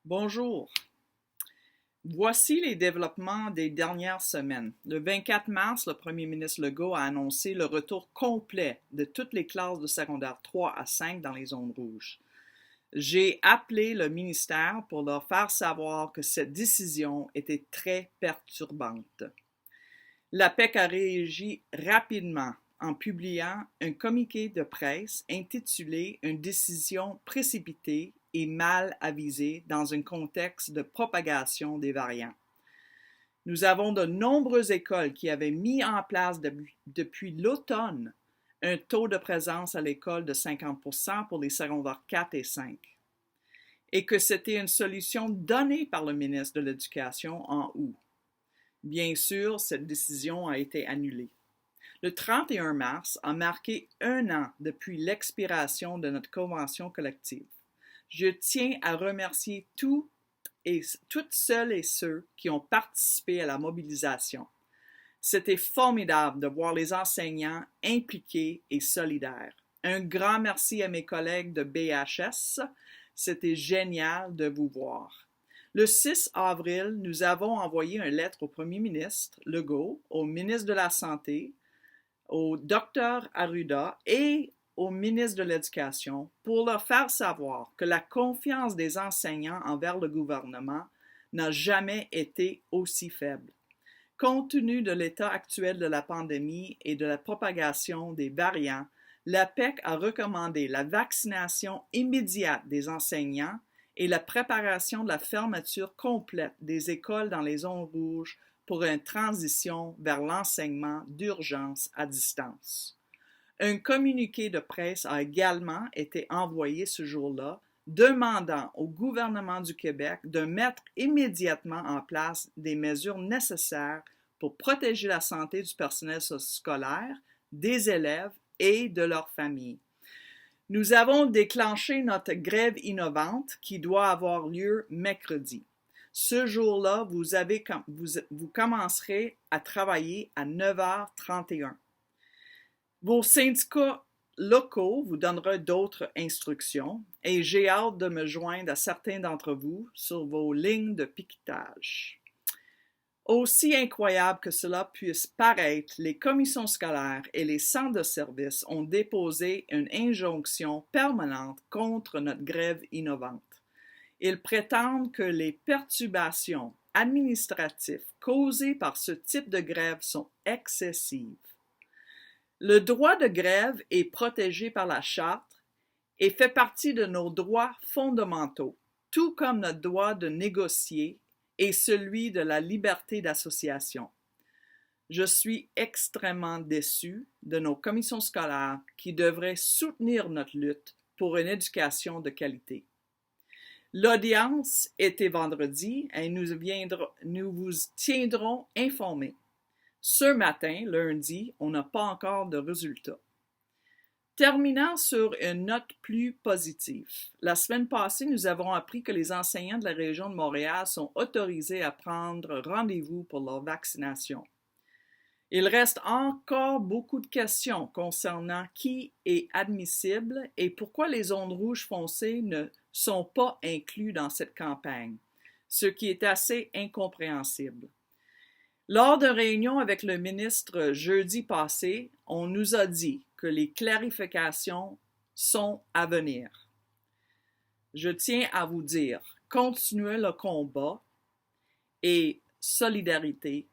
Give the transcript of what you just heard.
Bonjour. Voici les développements des dernières semaines. Le 24 mars, le premier ministre Legault a annoncé le retour complet de toutes les classes de secondaire 3 à 5 dans les zones rouges. J'ai appelé le ministère pour leur faire savoir que cette décision était très perturbante. La PEC a réagi rapidement en publiant un communiqué de presse intitulé « Une décision précipitée et mal avisée dans un contexte de propagation des variants ». Nous avons de nombreuses écoles qui avaient mis en place depuis l'automne un taux de présence à l'école de 50% pour les secondaires 4 et 5 et que c'était une solution donnée par le ministre de l'Éducation en août. Bien sûr, cette décision a été annulée. Le 31 mars a marqué 1 an depuis l'expiration de notre convention collective. Je tiens à remercier toutes celles et ceux qui ont participé à la mobilisation. C'était formidable de voir les enseignants impliqués et solidaires. Un grand merci à mes collègues de BHS. C'était génial de vous voir. Le 6 avril, nous avons envoyé une lettre au premier ministre Legault, au ministre de la Santé, au Dr Arruda et au ministre de l'Éducation pour leur faire savoir que la confiance des enseignants envers le gouvernement n'a jamais été aussi faible. Compte tenu de l'état actuel de la pandémie et de la propagation des variants, la PEC a recommandé la vaccination immédiate des enseignants et la préparation de la fermeture complète des écoles dans les zones rouges pour une transition vers l'enseignement d'urgence à distance. Un communiqué de presse a également été envoyé ce jour-là demandant au gouvernement du Québec de mettre immédiatement en place des mesures nécessaires pour protéger la santé du personnel scolaire, des élèves et de leurs familles. Nous avons déclenché notre grève innovante qui doit avoir lieu mercredi. Ce jour-là, vous commencerez à travailler à 9h31. Vos syndicats locaux vous donneront d'autres instructions et j'ai hâte de me joindre à certains d'entre vous sur vos lignes de piquetage. Aussi incroyable que cela puisse paraître, les commissions scolaires et les centres de services ont déposé une injonction permanente contre notre grève innovante. Ils prétendent que les perturbations administratives causées par ce type de grève sont excessives. Le droit de grève est protégé par la Charte et fait partie de nos droits fondamentaux, tout comme notre droit de négocier et celui de la liberté d'association. Je suis extrêmement déçu de nos commissions scolaires qui devraient soutenir notre lutte pour une éducation de qualité. L'audience était vendredi et nous vous tiendrons informés. Ce matin, lundi, on n'a pas encore de résultats. Terminant sur une note plus positive. La semaine passée, nous avons appris que les enseignants de la région de Montréal sont autorisés à prendre rendez-vous pour leur vaccination. Il reste encore beaucoup de questions concernant qui est admissible et pourquoi les zones rouges foncées ne sont pas inclus dans cette campagne, ce qui est assez incompréhensible. Lors d'une réunion avec le ministre jeudi passé, on nous a dit que les clarifications sont à venir. Je tiens à vous dire, continuez le combat et solidarité